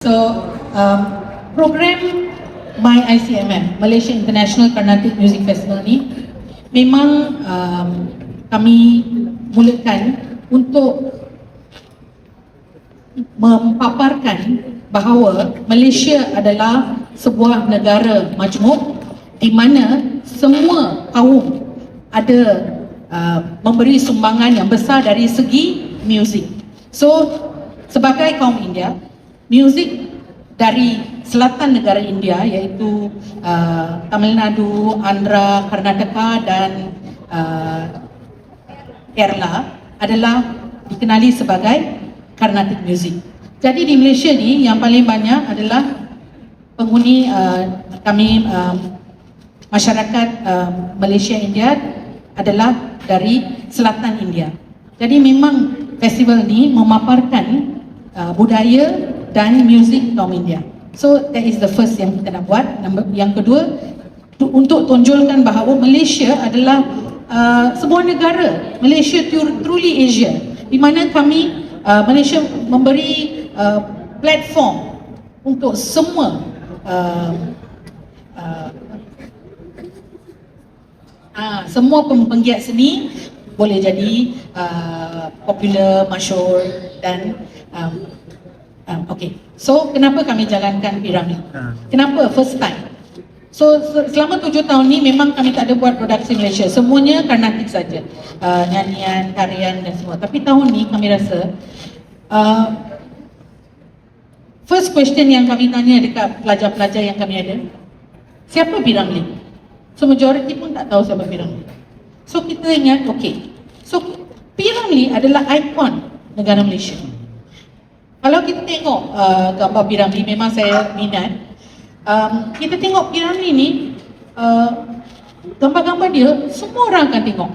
So, program MyICMF, Malaysia International Carnatic Music Festival ni memang kami mulakan untuk mempaparkan bahawa Malaysia adalah sebuah negara majmuk di mana semua kaum ada memberi sumbangan yang besar dari segi muzik. So, sebagai kaum India, muzik dari selatan negara India iaitu Tamil Nadu, Andhra, Karnataka dan Kerala adalah dikenali sebagai Carnatic music. Jadi di Malaysia ni yang paling banyak adalah penghuni kami masyarakat Malaysia India adalah dari selatan India. Jadi memang festival ni memaparkan budaya dan muzik kaum India. So that is the first yang kita nak buat. Yang kedua, untuk tonjolkan bahawa Malaysia adalah sebuah negara. Malaysia truly Asia, di mana kami Malaysia memberi platform untuk semua semua penggiat seni boleh jadi popular, masyhur dan okay. So kenapa kami jalankan piramid? Kenapa first time? So selama 7 tahun ni memang kami tak ada buat produksi Malaysia. Semuanya Carnatic saja, nyanyian, tarian dan semua. Tapi tahun ni kami rasa first question yang kami tanya dekat pelajar-pelajar yang kami ada, siapa P. Ramlee? So majority pun tak tahu siapa P. Ramlee. So kita ingat, okay, so P. Ramlee adalah ikon negara Malaysia. Kalau kita tengok gambar P. Ramlee, memang saya minat. Kita tengok P. Ramlee ni, gambar-gambar dia semua orang akan tengok.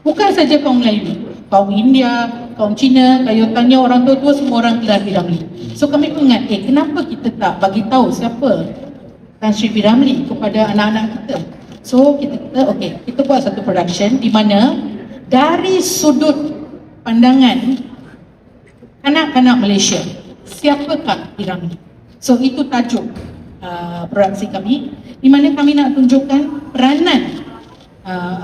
Bukan saja kaum Melayu, kaum India, kaum Cina, kalau tanya orang tua-tua, semua orang kenal P. Ramlee. So kami ingat, kenapa kita tak bagi tahu siapa Tan Sri P. Ramlee kepada anak-anak kita? So kita buat satu production di mana dari sudut pandangan kanak-kanak Malaysia, siapakah P. Ramlee? So itu tajuk produksi kami, di mana kami nak tunjukkan peranan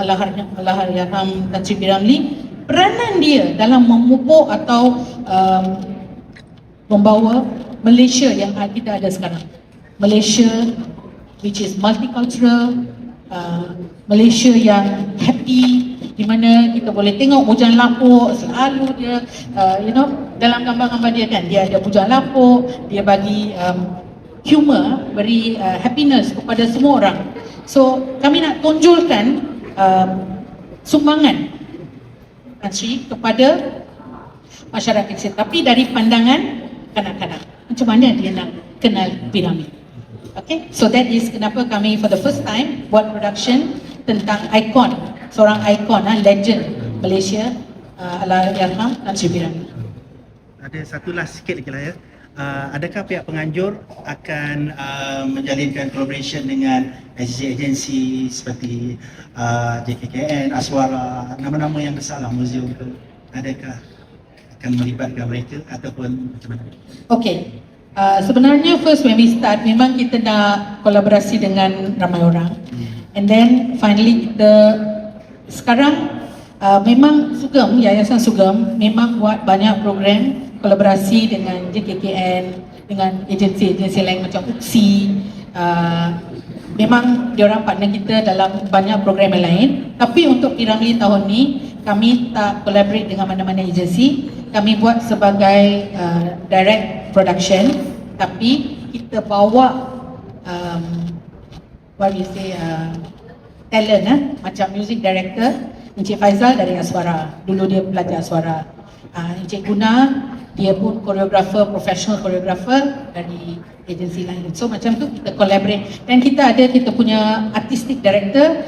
Allahyarham Tan Sri P. Ramlee, peranan dia dalam memupuk atau membawa Malaysia yang kita ada sekarang. Malaysia which is multicultural, Malaysia yang happy, di mana kita boleh tengok bujang lapuk selalu dia, dalam gambar-gambar dia kan, dia ada bujang lapuk, dia bagi humor, beri happiness kepada semua orang. So kami nak tonjolkan sumbangan Tan Sri kepada masyarakat kita, tapi dari pandangan kanak-kanak. Macam mana dia nak kenal P. Ramlee? Okay, so that is kenapa kami for the first time buat production tentang ikon, seorang ikon, legend Malaysia, Allahyarham Tan Sri P. Ramlee. Ada satu last sikit lagi lah ya. Adakah pihak penganjur akan menjalinkan collaboration dengan agensi seperti JKKN, Aswara, nama-nama yang besar lah, muzium tu, adakah akan melibatkan mereka ataupun macam mana? Okay, sebenarnya first when we start memang kita nak kolaborasi dengan ramai orang, and then finally kita sekarang memang Sugeng, Yayasan Sugeng memang buat banyak program kolaborasi dengan JKKN, dengan agensi-agensi lain macam UPSI. Memang diorang partner kita dalam banyak program yang lain. Tapi untuk P. Ramlee tahun ni kami tak collaborate dengan mana-mana agensi. Kami buat sebagai direct production, tapi kita bawa what we say talent, macam music director Encik Faizal dari Aswara. Dulu dia belajar Aswara. Encik Guna, dia pun koreografer, professional koreografer dari agensi lain. So macam tu kita collaborate. Dan kita punya artistic director,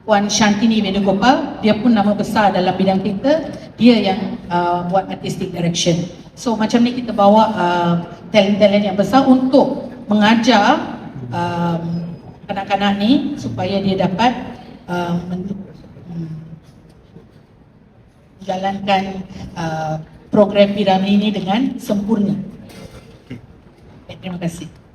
Puan Shantini Venugopal, dia pun nama besar dalam bidang kita. Dia yang buat artistic direction. So macam ni kita bawa talent-talent yang besar untuk mengajar kanak-kanak ni supaya dia dapat menjalankan program P. Ramlee ini dengan sempurna. Okay. Terima kasih.